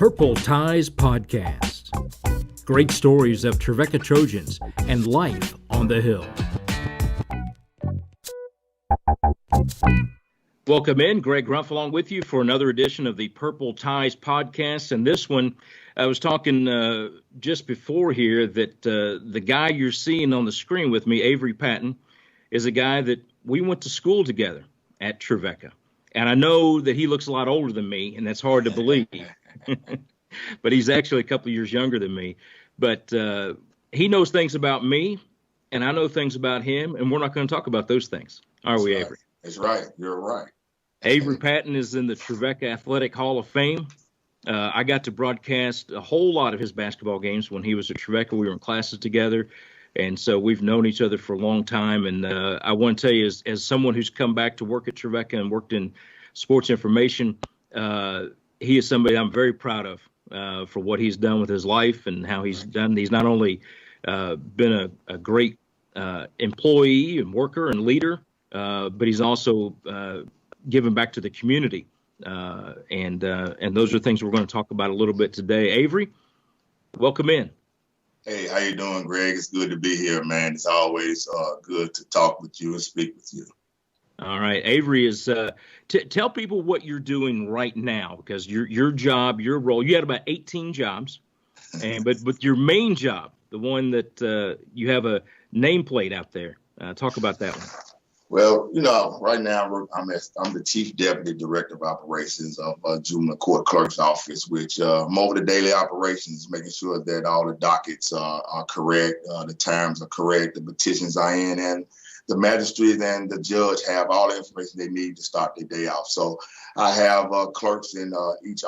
Purple Ties Podcast. Great stories of Trevecca Trojans and life on the Hill. Welcome in. Greg Ruff along with you for another edition of the Purple Ties Podcast. And this one, I was talking just before here that the guy you're seeing on the screen with me, Avery Patton, is a guy that we went to school together at Trevecca. And I know that he looks a lot older than me, and that's hard to believe. But he's actually a couple of years younger than me. But he knows things about me, and I know things about him, and we're not going to talk about those things, are we, Avery? That's right. You're right. Avery Patton is in the Trevecca Athletic Hall of Fame. I got to broadcast a whole lot of his basketball games when he was at Trevecca. We were in classes together, and so we've known each other for a long time. And I want to tell you, as someone who's come back to work at Trevecca and worked in sports information, he is somebody I'm very proud of for what he's done with his life and how he's done. He's not only been a great employee and worker and leader, but he's also given back to the community. And those are things we're going to talk about a little bit today. Avery, welcome in. Hey, how you doing, Greg? It's good to be here, man. It's always good to talk with you and speak with you. All right. Avery is tell people what you're doing right now, because your job, your role, you had about 18 jobs, but your main job, the one that you have a nameplate out there. Talk about that one. Well, right now I'm the Chief Deputy Director of Operations of Juvenile Court Clerk's Office, which I'm over the daily operations, making sure that all the dockets are correct, the times are correct, the petitions are in, and the magistrate and the judge have all the information they need to start their day off. So I have clerks in each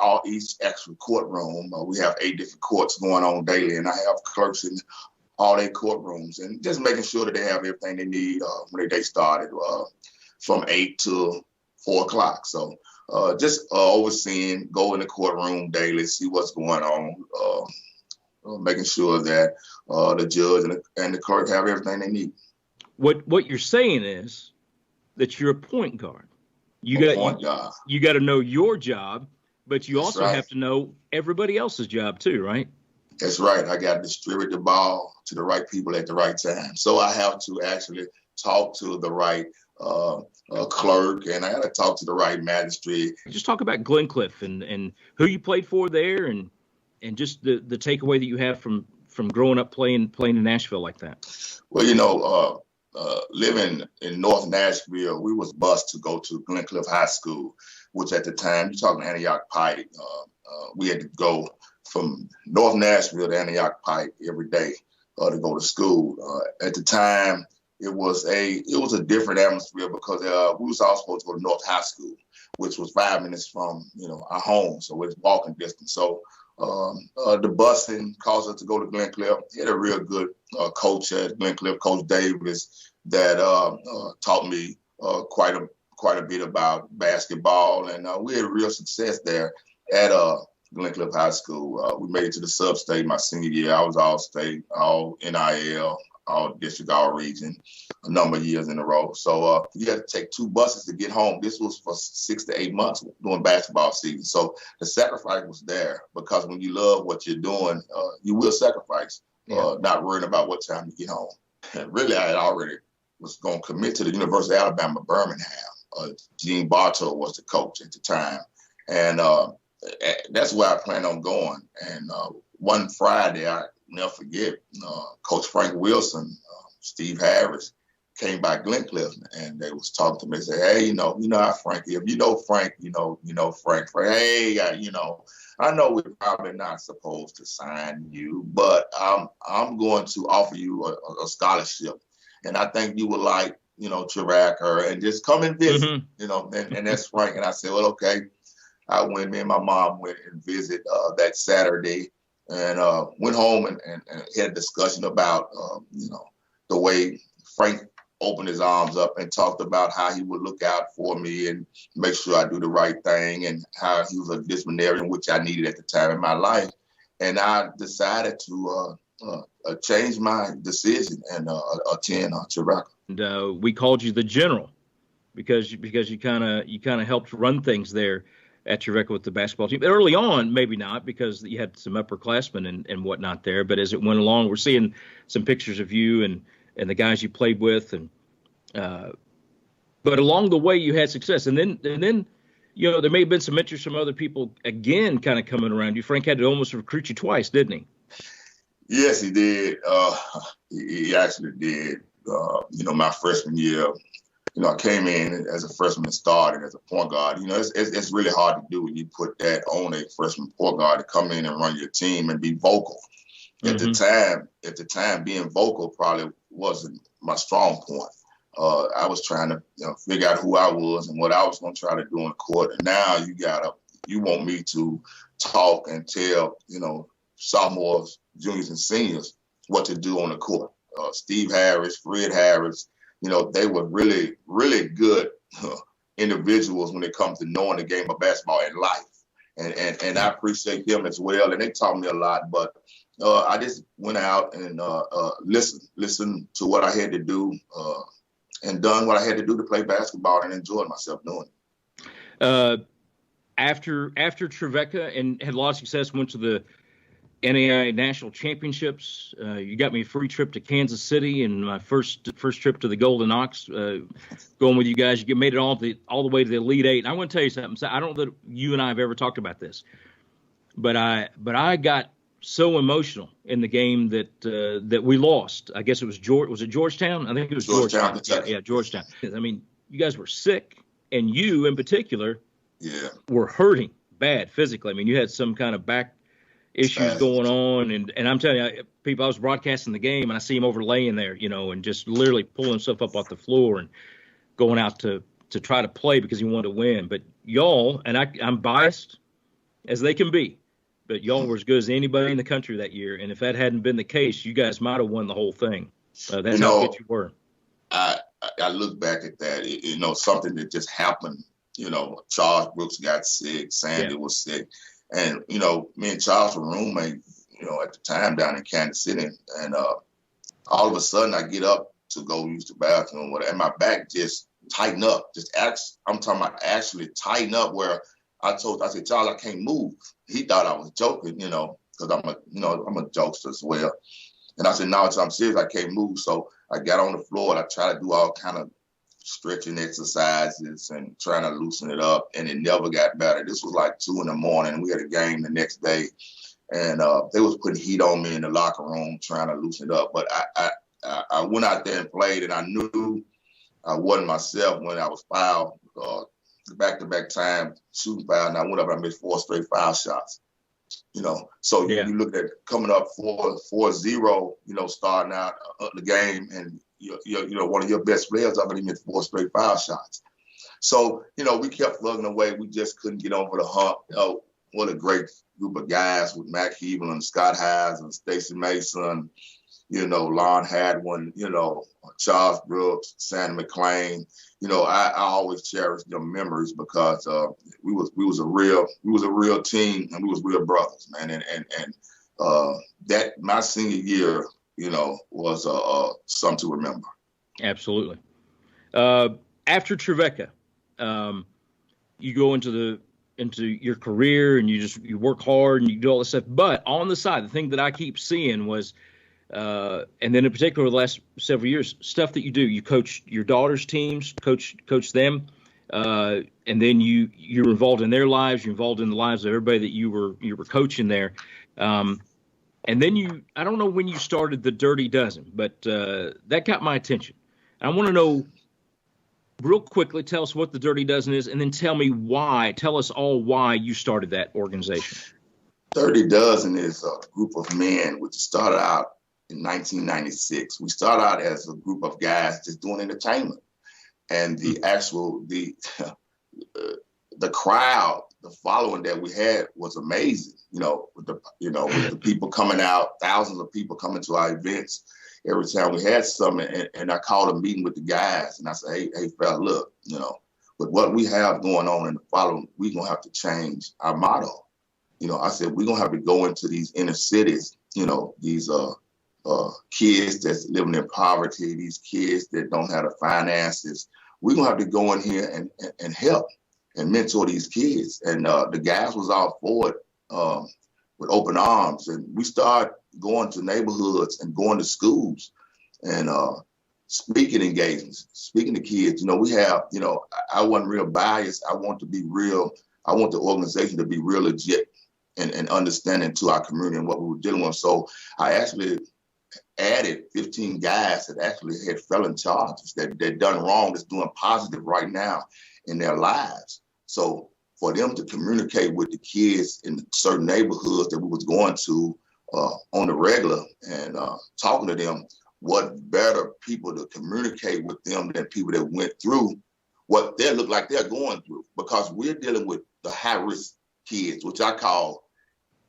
extra courtroom. We have 8 different courts going on daily, and I have clerks in all their courtrooms, and just making sure that they have everything they need when their day started from 8 to 4 o'clock. So just overseeing, go in the courtroom daily, see what's going on, making sure that the judge and the clerk have everything they need. What you're saying is that you're a point guard. You got to know your job, but you also have to know everybody else's job too, right? That's right. I got to distribute the ball to the right people at the right time. So I have to actually talk to the right clerk, and I got to talk to the right magistrate. Just talk about Glencliff and who you played for there, and just the takeaway that you have from growing up playing in Nashville like that. Well, living in North Nashville, we was bused to go to Glencliff High School, which at the time, you're talking Antioch Pike, we had to go from North Nashville to Antioch Pike every day to go to school. At the time, it was a different atmosphere because we was all supposed to go to North High School, which was 5 minutes from our home, so it's walking distance. So the busing caused us to go to Glencliff. He had a real good coach at Glencliff, Coach Davis, that taught me quite a bit about basketball, and we had real success there at Glencliff High School. We made it to the sub-state my senior year. I was all-state, all NAIA, all district, all region, a number of years in a row. So you had to take 2 buses to get home. This was for 6 to 8 months during basketball season. So the sacrifice was there, because when you love what you're doing, you will sacrifice, not worrying about what time you get home. And really, I had already was going to commit to the University of Alabama, Birmingham. Gene Bartow was the coach at the time. And that's where I plan on going. And one Friday, I never forget, Coach Frank Wilson, Steve Harris came by Glencliff, and they was talking to me. They said, "Hey, you know how Frank is. If you know Frank, you know Frank. Hey, I know we're probably not supposed to sign you, but I'm going to offer you a scholarship, and I think you would like, Trevecca, and just come and visit, and that's Frank." And I said, "Well, okay." Me and my mom went and visited that Saturday, and went home and had a discussion about, the way Frank opened his arms up and talked about how he would look out for me and make sure I do the right thing, and how he was a disciplinarian, which I needed at the time in my life. And I decided to change my decision and attend Trevecca. And we called you the general because you kind of helped run things there. at Trevecca with the basketball team. Early on, maybe not, because you had some upperclassmen and whatnot there. But as it went along, we're seeing some pictures of you and the guys you played with, and but along the way you had success. And then there may have been some interest from other people again, kind of coming around you. Frank had to almost recruit you twice, didn't he? Yes, he did. He actually did. My freshman year, I came in as a freshman and started as a point guard. It's really hard to do when you put that on a freshman point guard to come in and run your team and be vocal. At the time, being vocal probably wasn't my strong point. I was trying to figure out who I was and what I was going to try to do on the court. And now you want me to talk and tell sophomores, juniors, and seniors what to do on the court. Steve Harris, Fred Harris, they were really, really good individuals when it comes to knowing the game of basketball and life. And I appreciate them as well. And they taught me a lot. But I just went out and listened to what I had to do and done what I had to do to play basketball and enjoyed myself doing it. After Trevecca and had a lot of success, went to the NAIA National Championships. You got me a free trip to Kansas City and my first trip to the Golden Ox. Going with you guys, you made it all the way to the Elite Eight. And I want to tell you something. So I don't know that you and I have ever talked about this, but I got so emotional in the game that we lost. I guess it was Georgetown? I think it was Georgetown. Yeah, Georgetown. I mean, you guys were sick, and you in particular were hurting bad physically. I mean, you had some kind of back issues going on, and I'm telling you, people, I was broadcasting the game, and I see him overlaying there, and just literally pulling himself up off the floor and going out to try to play because he wanted to win. But y'all, and I'm biased as they can be, but y'all were as good as anybody in the country that year. And if that hadn't been the case, you guys might have won the whole thing. That's how good you were. I look back at that, something that just happened. Charles Brooks got sick, Sandy was sick. And, me and Charles were roommates, at the time down in Kansas City. And all of a sudden I get up to go use the bathroom, whatever, and my back just tightened up. I'm talking about actually tighten up where I said, Charles, I can't move. He thought I was joking, because I'm a jokester as well. And I said, no, I'm serious. I can't move. So I got on the floor and I tried to do all kind of stretching exercises and trying to loosen it up, and it never got better. This was like 2 a.m. We had a game the next day, and they was putting heat on me in the locker room trying to loosen it up. But I went out there and played, and I knew I wasn't myself when I was fouled, back-to-back time shooting foul, and I went up and I missed 4 straight foul shots. So you look at coming up 4-0, starting out the game, and one of your best players up and he missed 4 straight foul shots. So, we kept plugging away. We just couldn't get over the hump. What a great group of guys with Mac Heavel and Scott Hayes and Stacey Mason, Lon Hadwin, Charles Brooks, Sandy McClain. I always cherish them memories because we was a real team, and we was real brothers, man. And that my senior year, was something to remember. Absolutely. After Trevecca, you go into your career and you work hard and you do all this stuff. But on the side, the thing that I keep seeing was, and then in particular the last several years, stuff that you do. You coach your daughter's teams, coach them, and then you're involved in their lives. You're involved in the lives of everybody that you were coaching there. And then I don't know when you started the Dirty Dozen, but that got my attention. I want to know real quickly, tell us what the Dirty Dozen is, and then tell us all why you started that organization. Dirty Dozen is a group of men which started out in 1996. We started out as a group of guys just doing entertainment. And the crowd, the following that we had was amazing. With the people coming out, thousands of people coming to our events every time we had something. And I called a meeting with the guys, and I said, hey, fella, look, with what we have going on in the following, we're going to have to change our motto. I said, we're going to have to go into these inner cities, these kids that's living in poverty, these kids that don't have the finances. We're going to have to go in here and help. and mentor these kids. And the guys was all for it with open arms. And we started going to neighborhoods and going to schools and speaking engagements, speaking to kids. We have, I wasn't real biased. I want to be real. I want the organization to be real legit and understanding to our community and what we were dealing with. So I actually added 15 guys that actually had felon charges that done wrong, that's doing positive right now in their lives. So for them to communicate with the kids in certain neighborhoods that we was going to on the regular and talking to them, what better people to communicate with them than people that went through what they look like they're going through, because we're dealing with the high-risk kids, which I call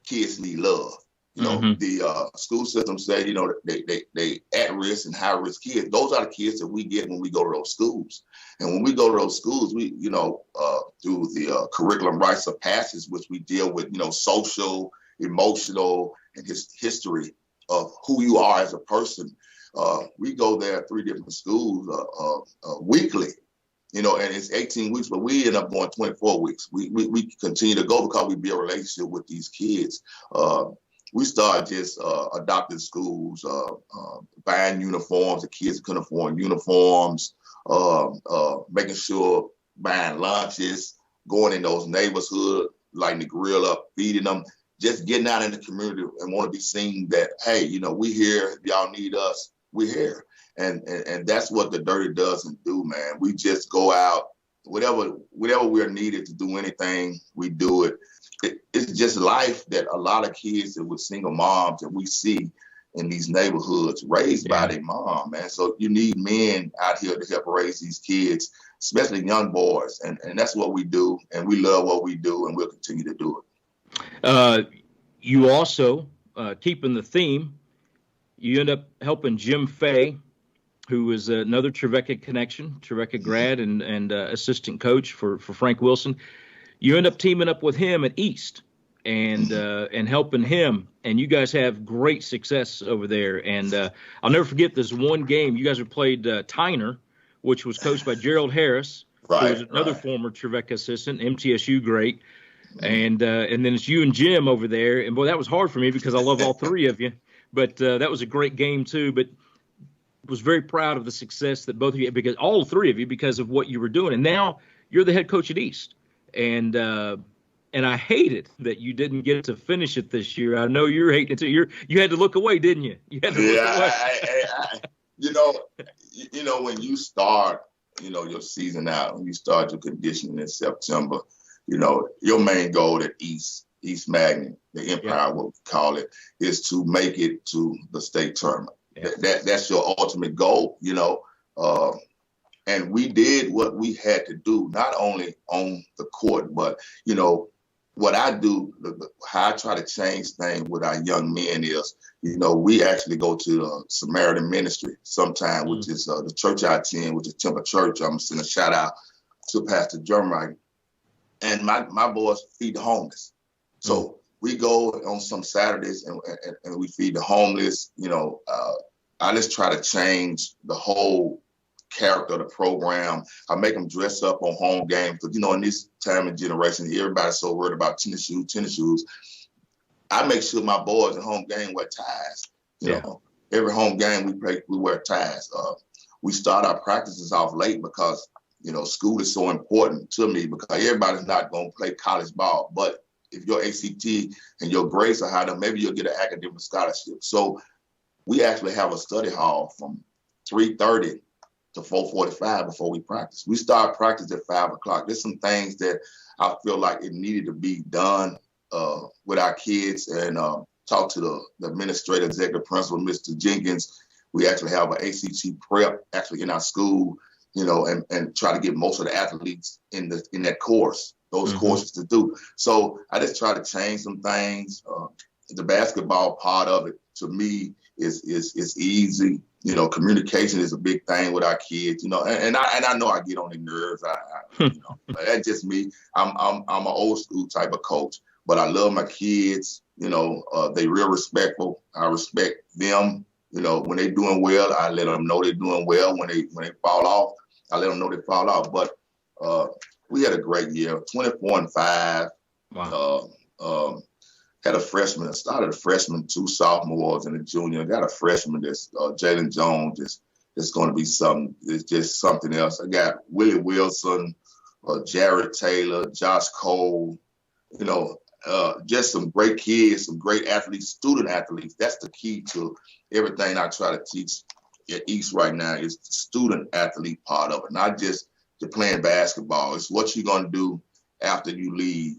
kids need love. The school system say, they at-risk and high-risk kids. Those are the kids that we get when we go to those schools. And when we go to those schools, we, through the curriculum rites of passage, which we deal with, social, emotional, and history of who you are as a person. We go there at 3 different schools weekly, and it's 18 weeks, but we end up going 24 weeks. We continue to go because we build a relationship with these kids. We started just adopting schools, buying uniforms. The kids couldn't afford uniforms, making sure buying lunches, going in those neighborhoods, lighting the grill up, feeding them, just getting out in the community and want to be seen that, hey, we here. If y'all need us, we're here. And that's what the Dirty doesn't do, man. We just go out, whatever we're needed to do anything, we do it. It's just life that a lot of kids with single moms that we see in these neighborhoods raised by their mom, man. So you need men out here to help raise these kids, especially young boys. And that's what we do. And we love what we do, and we'll continue to do it. You also, keeping the theme, you end up helping Jim Fay, who is another Trevecca connection, Trevecca grad and assistant coach for Frank Wilson. You end up teaming up with him at East and helping him, and you guys have great success over there. And I'll never forget this one game. You guys have played Tyner, which was coached by Gerald Harris, who was another former Trevecca assistant, MTSU great. And then it's you and Jim over there. And, boy, that was hard for me because I love all 3 of you. But that was a great game, too. But was very proud of the success that both of you, because all 3 of you, because of what you were doing. And now you're the head coach at East. And I hated that you didn't get to finish it this year. I know you're hating it too. You had to look away, didn't you? You had to look away. When you start, your season out, when you start your conditioning in September, your main goal at East Magnet, the Empire, what we call it, is to make it to the state tournament. Yeah. That's your ultimate goal, and we did what we had to do, not only on the court, but, what I do, how I try to change things with our young men is, we actually go to the Samaritan Ministry sometime, which is the church I attend, which is Temple Church. I'm sending a shout out to Pastor Jeremiah. And my boys feed the homeless. So we go on some Saturdays and we feed the homeless. I just try to change the whole character of the program. I make them dress up on home games because, in this time and generation, everybody's so worried about tennis shoes. I make sure my boys at home game wear ties. Every home game we play, we wear ties. We start our practices off late because, school is so important to me because everybody's not going to play college ball. But if your ACT and your grades are high, then maybe you'll get an academic scholarship. So we actually have a study hall from 3:30 to 4:45 before we practice. We start practice at 5 o'clock. There's some things that I feel like it needed to be done with our kids, and talk to the administrative executive principal, Mr. Jenkins. We actually have an ACT prep actually in our school, and try to get most of the athletes in that course, those courses to do. So I just try to change some things. The basketball part of it, to me, is easy. Communication is a big thing with our kids. And I know I get on their nerves. That's just me. I'm an old school type of coach, but I love my kids. They real respectful. I respect them. When they doing well, I let them know they're doing well. When they fall off, I let them know they fall off. But we had a great year, 24-5. Wow. Had a freshman, started a freshman, 2 sophomores and a junior. Got a freshman that's Jalen Jones. It's going to be something. It's just something else. I got Willie Wilson, Jared Taylor, Josh Cole. Just some great kids, some great athletes, student athletes. That's the key to everything I try to teach at East right now is the student athlete part of it, not just the playing basketball. It's what you're going to do after you leave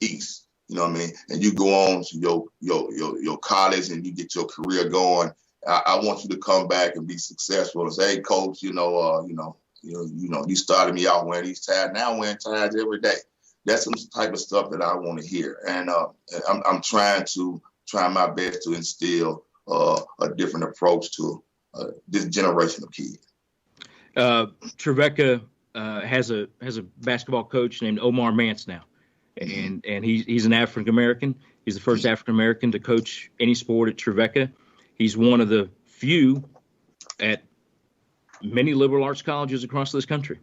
East. You know what I mean? And you go on to your college and you get your career going. I want you to come back and be successful and say, hey, coach, you started me out wearing these ties. Now I'm wearing ties every day. That's some type of stuff that I want to hear. And I'm trying my best to instill a different approach to this generation of kids. Trevecca has a basketball coach named Omar Mance now. And he's an African American. He's the first African American to coach any sport at Trevecca. He's one of the few at many liberal arts colleges across this country.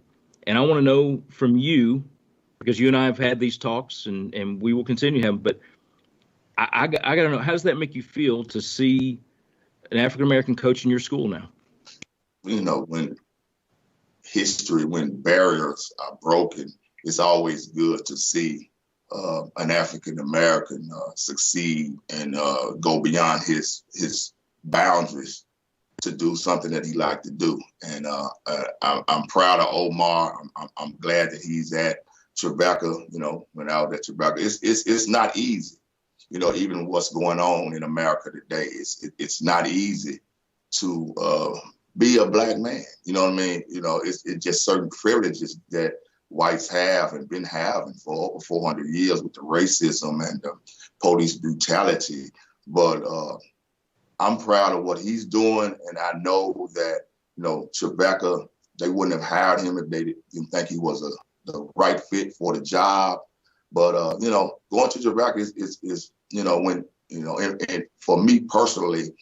And I want to know from you, because you and I have had these talks, and we will continue to have them. But I got to know, how does that make you feel to see an African American coach in your school now? When barriers are broken, it's always good to see an African American succeed and go beyond his boundaries to do something that he liked to do. And I'm proud of Omar. I'm glad that he's at Trevecca. When I was at Trevecca, it's not easy. Even what's going on in America today, it's not easy to be a black man. You know what I mean? It's just certain privileges that whites have and been having for over 400 years with the racism and the police brutality. But I'm proud of what he's doing, and I know that Trevecca, they wouldn't have hired him if they didn't think he was the right fit for the job. But going to Trevecca is and for me personally, it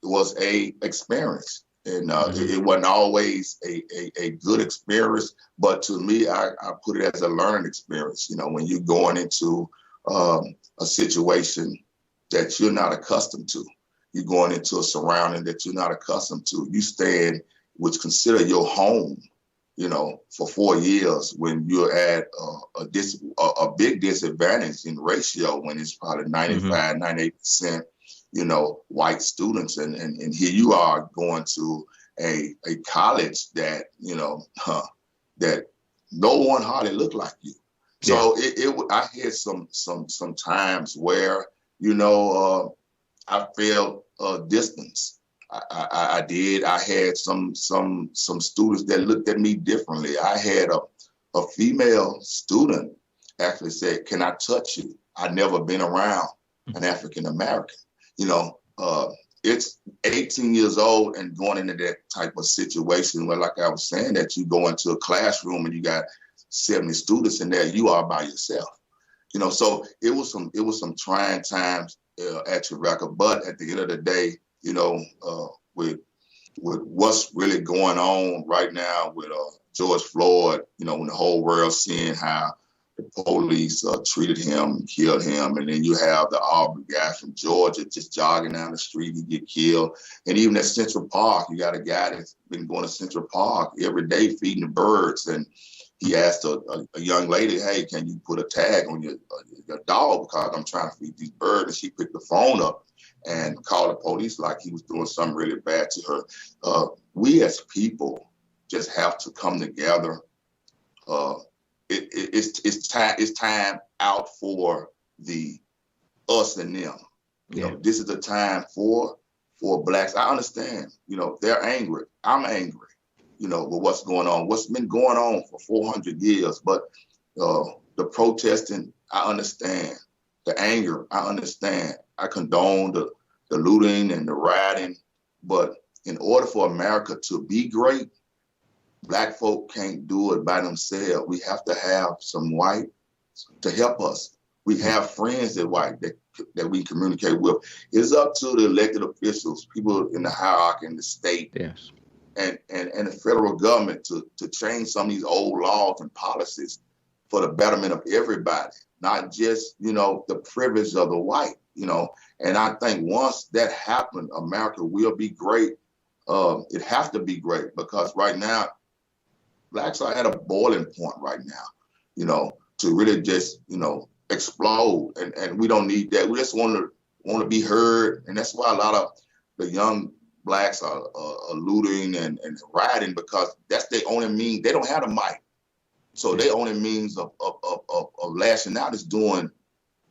was a experience. And it wasn't always a good experience, but to me, I put it as a learning experience. When you're going into a situation that you're not accustomed to, you're going into a surrounding that you're not accustomed to. You stay in what's considered your home, for 4 years when you're at a big disadvantage in ratio when it's probably 95, 98%. White students, and here you are going to a college that that no one hardly looked like you. So I had some times where I felt distance. I did. I had some students that looked at me differently. I had a female student actually said, "Can I touch you?" I'd never been around an African American. It's 18 years old and going into that type of situation where, like I was saying, that you go into a classroom and you got 70 students in there, you are by yourself. So it was some trying times at Trevecca, but at the end of the day, with what's really going on right now with George Floyd, when the whole world's seeing how the police treated him, killed him, and then you have the Aubrey guy from Georgia just jogging down the street, he get killed. And even at Central Park, you got a guy that's been going to Central Park every day feeding the birds, and he asked a young lady, "Hey, can you put a tag on your dog because I'm trying to feed these birds?" And she picked the phone up and called the police like he was doing something really bad to her. We as people just have to come together. It's time out for the us and them. This is the time for blacks. I understand. They're angry. I'm angry. With what's going on. What's been going on for 400 years. But the protesting, I understand. The anger, I understand. I condone the looting and the rioting. But in order for America to be great, Black folk can't do it by themselves. We have to have some white to help us. We have friends that white that we communicate with. It's up to the elected officials, people in the hierarchy in the state, and the federal government to change some of these old laws and policies for the betterment of everybody, not just, the privilege of the white, And I think once that happens, America will be great. It has to be great because right now, blacks are at a boiling point right now, to really just, explode. And we don't need that. We just want to be heard. And that's why a lot of the young blacks are looting and rioting, because that's their only means. They don't have the mic. So their only means of lashing out is doing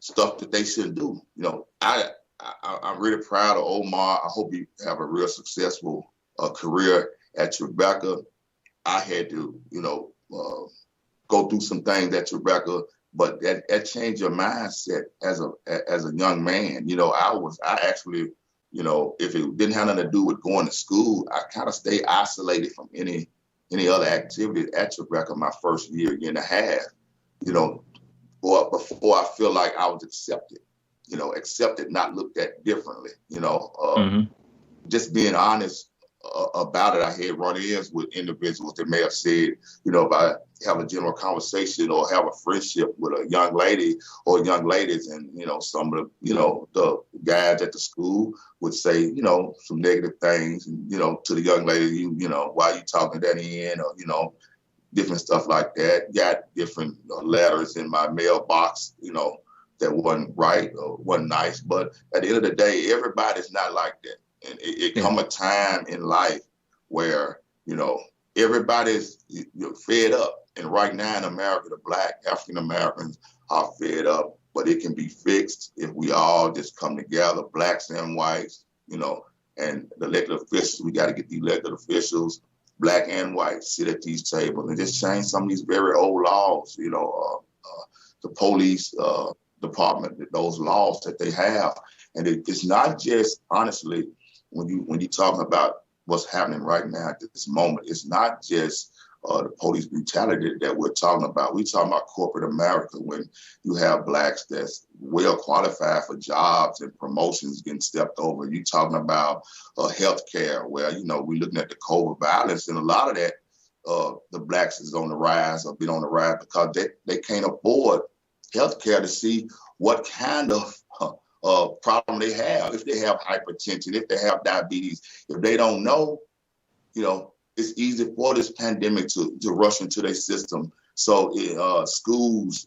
stuff that they shouldn't do. I'm really proud of Omar. I hope you have a real successful career at Trevecca. I had to, go through some things at Trevecca, but that changed your mindset as a young man. I actually, if it didn't have nothing to do with going to school, I kind of stayed isolated from any other activity at Trevecca my first year and a half, before I feel like I was accepted, not looked at differently, just being honest about it. I had run-ins with individuals that may have said, if I have a general conversation or have a friendship with a young lady or young ladies, and, some of the guys at the school would say, some negative things, and, to the young lady, why are you talking that in, or, different stuff like that. Got different letters in my mailbox, that wasn't right or wasn't nice. But at the end of the day, everybody's not like that. And it come a time in life where, everybody's fed up. And right now in America, the Black African Americans are fed up, but it can be fixed if we all just come together, blacks and whites, and the elected officials. We got to get the elected officials, black and white, sit at these tables and just change some of these very old laws, the police department, those laws that they have. And it's not just, honestly, when you're talking about what's happening right now at this moment, it's not just the police brutality that we're talking about. We're talking about corporate America, when you have blacks that's well qualified for jobs and promotions getting stepped over. You're talking about health care, where, we're looking at the COVID violence, and a lot of that, the blacks is on the rise or been on the rise because they can't afford health care to see what kind of problem they have. If they have hypertension, if they have diabetes, if they don't know, it's easy for this pandemic to rush into their system. So schools,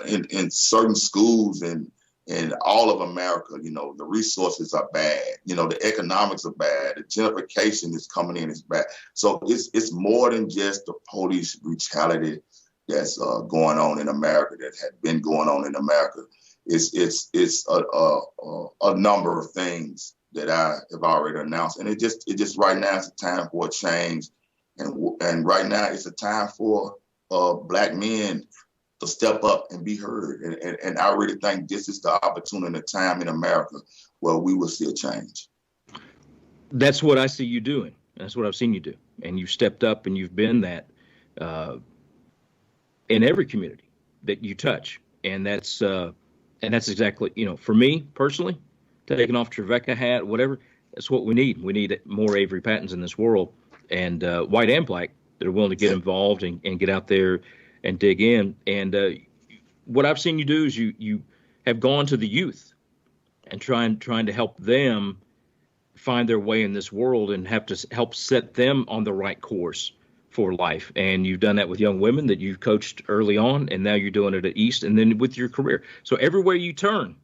in certain schools and in all of America, the resources are bad. The economics are bad. The gentrification is coming in, is bad. So it's more than just the police brutality that's going on in America, that had been going on in America. It's a number of things that I have already announced, and it just right now it's a time for a change, and right now it's a time for Black men to step up and be heard, and I really think this is the opportunity and the time in America where we will see a change. That's what I see you doing. That's what I've seen you do, and you've stepped up and you've been that in every community that you touch, and that's exactly, for me personally, taking off Trevecca hat, whatever, that's what we need. We need more Avery Pattons in this world, and white and black, that are willing to get involved and get out there and dig in. And what I've seen you do is you have gone to the youth and trying to help them find their way in this world and have to help set them on the right course for life. And you've done that with young women that you've coached early on, and now you're doing it at East, and then with your career. So everywhere you turn,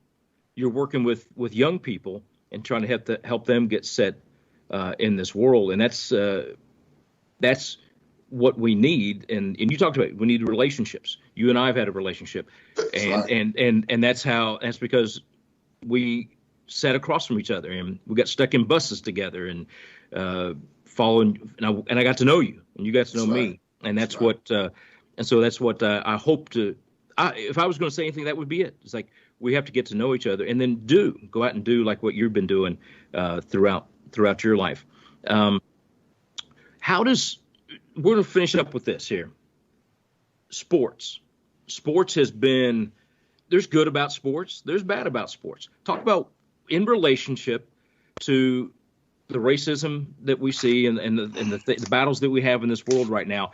you're working with young people and trying to help them get set in this world. And that's what we need. And you talked about it. We need relationships. You and I have had a relationship, and that's because we sat across from each other, and we got stuck in buses together, and following, and I got to know you, and you got to know me, and that's what I hope to. If I was going to say anything, that would be it. It's like we have to get to know each other, and then go out and do like what you've been doing throughout your life. We're going to finish up with this here. Sports has been. There's good about sports. There's bad about sports. Talk about in relationship to the racism that we see and the battles that we have in this world right now,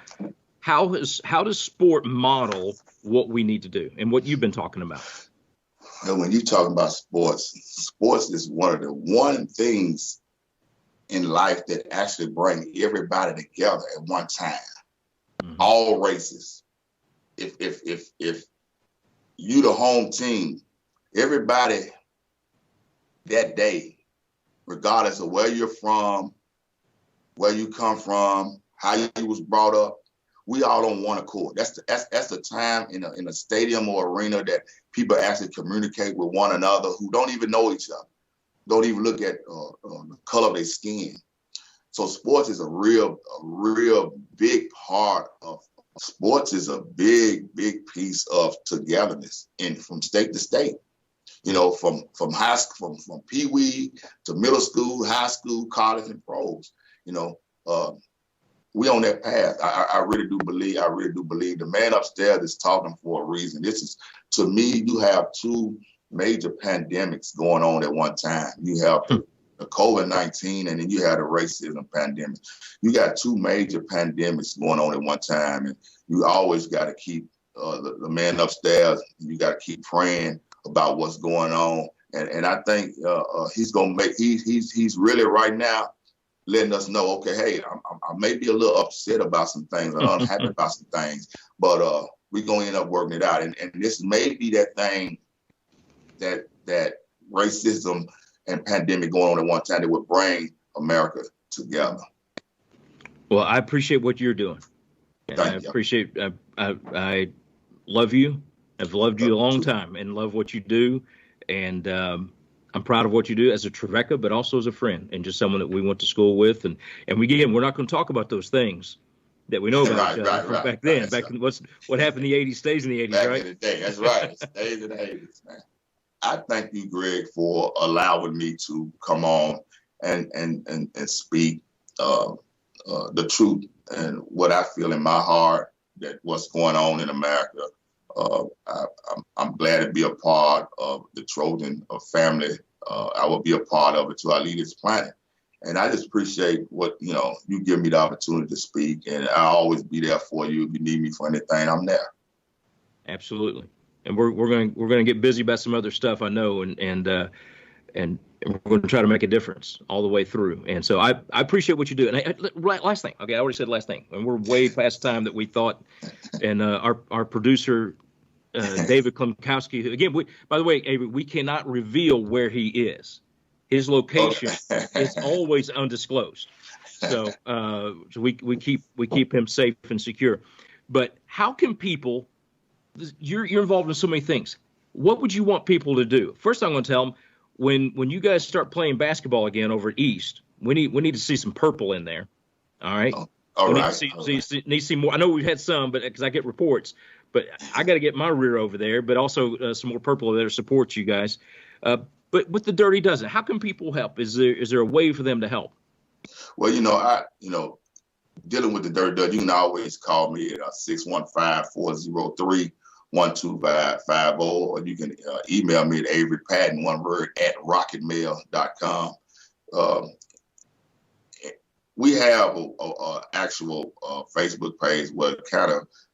how does sport model what we need to do and what you've been talking about? Well, when you talk about sports is one things in life that actually bring everybody together at one time. Mm-hmm. All races. If you the home team, everybody that day, regardless of where you're from, where you come from, how you was brought up, we all on one accord. That's the time in a stadium or arena that people actually communicate with one another who don't even know each other, don't even look at the color of their skin. So sports is a real big part of sports is a big piece of togetherness from state to state. You know, from high school, from pee-wee to middle school, high school, college, and pros. You know, we on that path. I really do believe the man upstairs is talking for a reason. This is, to me, you have two major pandemics going on at one time. You have the COVID-19 and then you have the racism pandemic. You got two major pandemics going on at one time, and you always got to keep the man upstairs. You got to keep praying about what's going on, and I think he's gonna make. He's really right now letting us know, okay, hey, I may be a little upset about some things, or unhappy about some things, but we're gonna end up working it out. And this may be that thing that racism and pandemic going on at one time that would bring America together. Well, I appreciate what you're doing. And I appreciate. I love you. I've loved you a long time and love what you do. And I'm proud of what you do as a Trevecca, but also as a friend and just someone that we went to school with. And we're not going to talk about those things that we know about each other from back then. Back in what happened in the 80s stays in the 80s, back right? In the day. That's right. It stays in the 80s, man. I thank you, Greg, for allowing me to come on and speak the truth and what I feel in my heart, that what's going on in America. I'm glad to be a part of the Trojan family. I will be a part of it till I leave this planet. And I just appreciate what, you give me the opportunity to speak, and I'll always be there for you. If you need me for anything, I'm there. Absolutely. And we're going to get busy about some other stuff, I know, and we're going to try to make a difference all the way through. And so I appreciate what you do. And last thing, okay, I already said last thing, and we're way past time that we thought. And our producer, David Klimkowski, again, by the way, Avery, we cannot reveal where he is. His location is always undisclosed. So we keep him safe and secure. But how can people? You're involved in so many things. What would you want people to do? First, I'm going to tell them when you guys start playing basketball again over at East, we need to see some purple in there. All right. All right. Need to see more. I know we've had some, but because I get reports, but I got to get my rear over there. But also some more purple there to support you guys. But with the Dirty Dozen, how can people help? Is there a way for them to help? Well, dealing with the Dirty Dozen, you can always call me at 615-403-1250, or you can email me at Avery Patton, one word, @rocketmail.com. We have a actual Facebook page where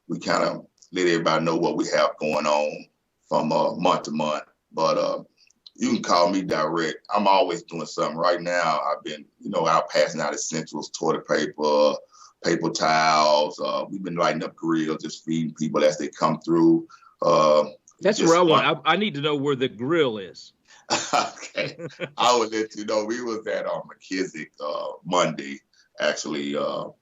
we kind of let everybody know what we have going on from month to month. But you can call me direct. I'm always doing something. Right now, I've been, out passing out essentials, toilet paper, paper towels. We've been lighting up grills, just feeding people as they come through. That's where I want. I need to know where the grill is. Okay. I will let you know. We was at McKissick Monday, actually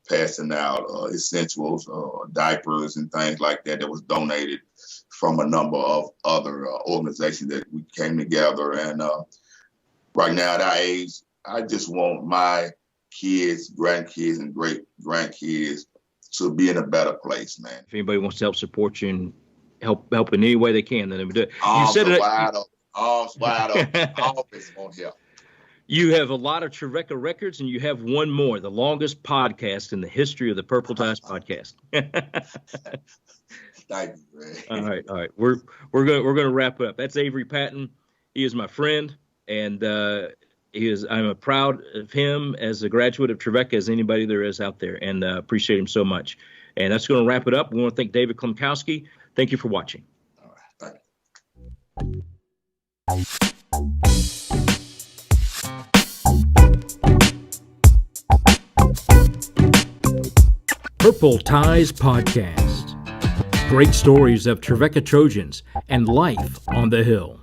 passing out essentials, diapers and things like that was donated from a number of other organizations that we came together. And right now at our age, I just want my kids, grandkids, and great grandkids to be in a better place, man. If anybody wants to help support you and help in any way they can, then they would do it. Arms wide open. Always want help. You have a lot of Trevecca records, and you have one more, the longest podcast in the history of the Purple Ties podcast. Thank you, man. All right. We're gonna wrap up. That's Avery Patton. He is my friend, and I'm as proud of him as a graduate of Trevecca as anybody there is out there, and appreciate him so much. And that's going to wrap it up. We want to thank David Klimkowski. Thank you for watching. All right, thank you. Purple Ties Podcast. Great stories of Trevecca Trojans and life on the Hill.